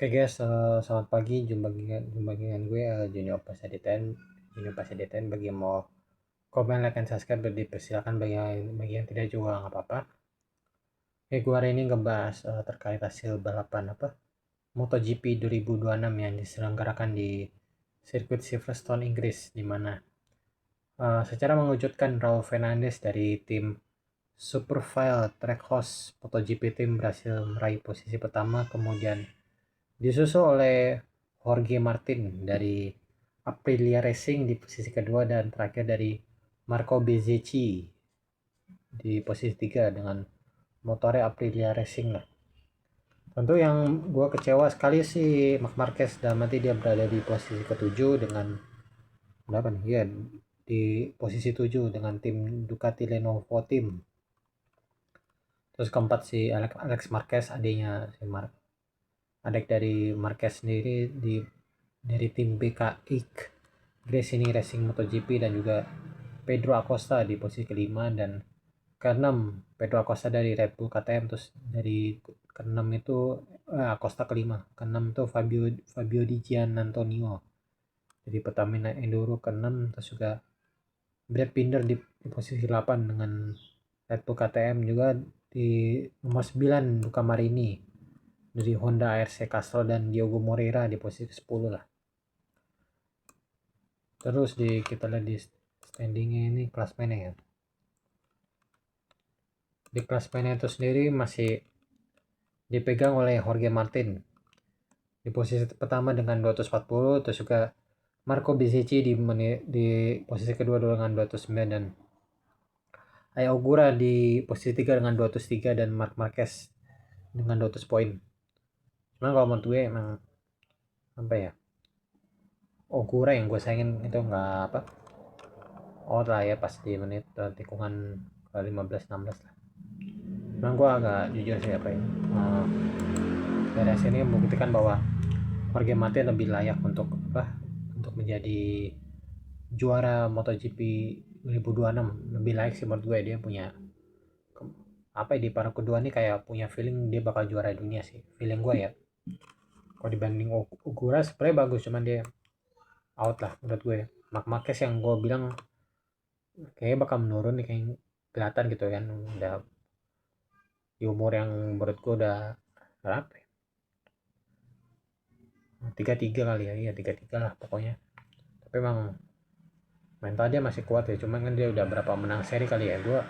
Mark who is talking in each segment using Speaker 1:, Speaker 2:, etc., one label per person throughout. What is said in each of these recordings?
Speaker 1: Oke guys, selamat pagi. Jumpa dengan gue Junior Pasadeten. Junior Pasadeten. Bagi yang mau komen, like, dan subscribe dipersilakan. Bagi yang tidak juga nggak apa-apa. Oke, gue hari ini ngebahas terkait hasil balapan MotoGP 2026 yang diselenggarakan di sirkuit Silverstone, Inggris, di mana secara mengejutkan Raul Fernandez dari tim Superfile Trackhouse MotoGP Team berhasil meraih posisi pertama, kemudian disusul oleh Jorge Martin dari Aprilia Racing di posisi kedua, dan terakhir dari Marco Bezzecchi di posisi tiga dengan motornya Aprilia Racing lah. Tentu yang gue kecewa sekali sih Marc Marquez, dan nanti dia berada di posisi ketujuh dengan berapa nih ya, di posisi 7 dengan tim Ducati Lenovo Team. Terus keempat si Alex Marquez, adiknya si adik dari Marquez sendiri, dari tim BKI Gresini Racing MotoGP, dan juga Pedro Acosta di posisi kelima, dan keenam Pedro Acosta dari Red Bull KTM. Terus dari keenam itu Acosta kelima, keenam itu Fabio Di Giannantonio jadi Pertamina Enduro keenam. Terus juga Brad Binder di posisi 8 dengan Red Bull KTM. Juga di nomor 9 Luca Marini dari Honda ARC Castro, dan Diogo Moreira di posisi 10 lah. Terus kita lihat di standingnya ini, klasmennya ya. Di klasmennya itu sendiri masih dipegang oleh Jorge Martin di posisi pertama dengan 240, terus juga Marco Bezzecchi di posisi kedua dengan 209, dan Ai Ogura di posisi 3 dengan 203, dan Marc Marquez dengan 200 poin. Cuman kalau menurut gue emang apa ya, Ogura yang gue sayangin itu nggak out lah ya pas di menit tikungan ke 15-16 lah. Cuman gue agak jujur sih dari hasil ini membuktikan bahwa Jorge Martin lebih layak untuk menjadi juara MotoGP 2026. Lebih layak sih menurut gue. Dia punya di paruh kedua nih kayak punya feeling dia bakal juara dunia sih, feeling gue ya. Kalau dibanding Ogura sebenarnya bagus, cuman dia out lah menurut gue. Marc Marquez yang gue bilang kayaknya bakal menurun nih, kayak kelihatan gitu kan, udah di umur yang menurut gue udah berapa ya, 33 kali ya, iya 33 lah pokoknya. Tapi emang mental dia masih kuat ya, cuman kan dia udah berapa menang seri kali ya. Gue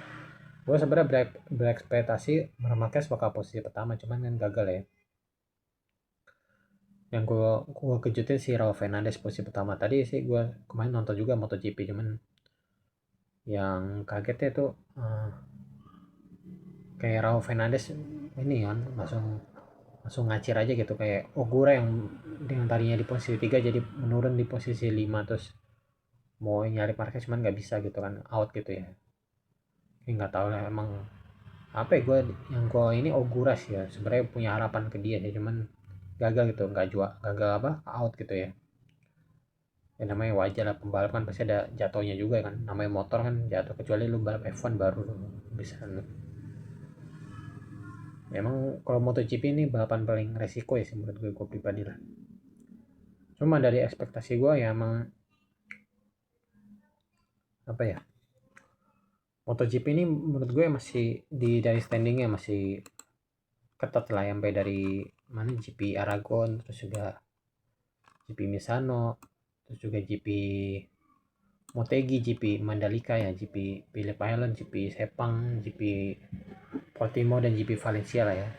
Speaker 1: sebenarnya berekspektasi Marquez bakal posisi pertama, cuman kan gagal ya. Yang gue kejutin si Raul Fernandez posisi pertama. Tadi sih gue kemarin nonton juga MotoGP, cuman yang kagetnya tuh kayak Raul Fernandez ini kan langsung langsung ngacir aja gitu, kayak Ogura yang dengan tadinya di posisi 3 jadi menurun di posisi 5, terus mau nyari Marquez cuman nggak bisa gitu kan, out gitu ya. Kayak nggak tahu lah emang gue yang gue ini Ogura sih ya, sebenarnya punya harapan ke dia sih, cuman gagal gitu, nggak gagal out gitu ya. Ya namanya wajar lah, pembalap kan pasti ada jatuhnya juga kan, namanya motor kan jatuh, kecuali lu balap F1 baru bisa. Memang kalau MotoGP ini balapan paling resiko ya sih menurut gue pribadi lah. Cuma dari ekspektasi gue ya emang MotoGP ini menurut gue masih dari standingnya masih ketat lah, sampai dari mana GP Aragon, terus juga GP Misano, terus juga GP Motegi, GP Mandalika ya, GP Phillip Island, GP Sepang, GP Portimao, dan GP Valencia lah ya.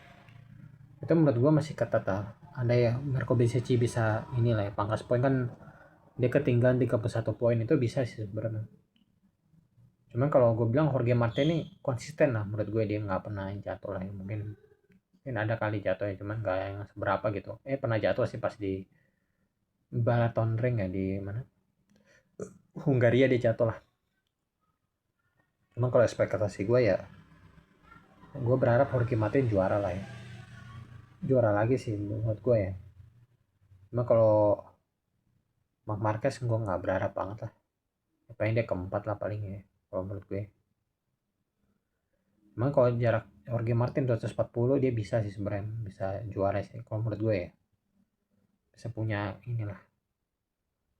Speaker 1: Itu menurut gue masih ketat lah. Ada ya Marco Bezzecchi bisa inilah ya, pangkas poin kan dia ketinggalan 31 poin, itu bisa sih sebenarnya. Cuman kalau gue bilang Jorge Martin ini konsisten lah menurut gue, dia nggak pernah jatuh lah ya. Mungkin ada kali jatuh ya, cuman nggak yang seberapa gitu. Pernah jatuh sih pas di Balaton Ring ya, di mana Hungaria dia jatuh lah. Cuman kalau ekspektasi gue ya, gue berharap Jorge Martin juara lah ya, juara lagi sih menurut gue ya. Cuma kalau Marc Marquez gue nggak berharap banget lah, paling dia keempat lah paling ya kalau menurut gue. Cuman kalau jarak Jorge Martin 240 dia bisa sih sebenarnya, bisa juara sih kalau menurut gue ya. bisa punya inilah.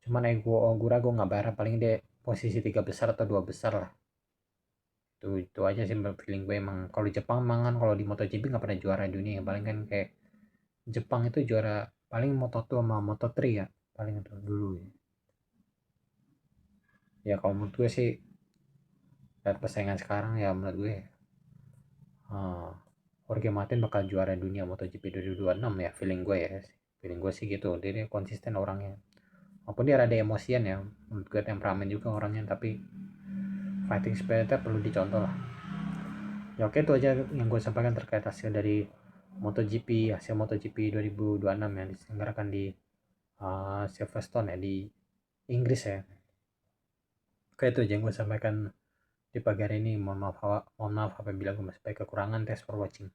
Speaker 1: Cuman gue ragu nggak berharap, paling dia posisi 3 besar atau 2 besar lah. Itu aja sih feeling gue. Emang kalau Jepang emang kan kalau di MotoGP nggak pernah juara dunia ya. Paling kan kayak Jepang itu juara paling Moto2 sama Moto3 ya, paling itu dulu ya. Ya kalau menurut gue sih lihat persaingan sekarang ya, menurut gue Jorge Martin bakal juara dunia MotoGP 2026 ya, feeling gue ya. Feeling gue sih gitu, dia konsisten orangnya. Walaupun dia rada emosian ya, menurut gue temperamen juga orangnya, tapi fighting spiritnya perlu dicontoh lah. Ya oke, itu aja yang gue sampaikan terkait hasil dari MotoGP, hasil MotoGP 2026 yang diselenggarakan di Silverstone ya, di Inggris ya. Oke, itu aja yang gue sampaikan di pagi hari ini. Mohon maaf apabila gue masih banyak kekurangan. Thanks for watching.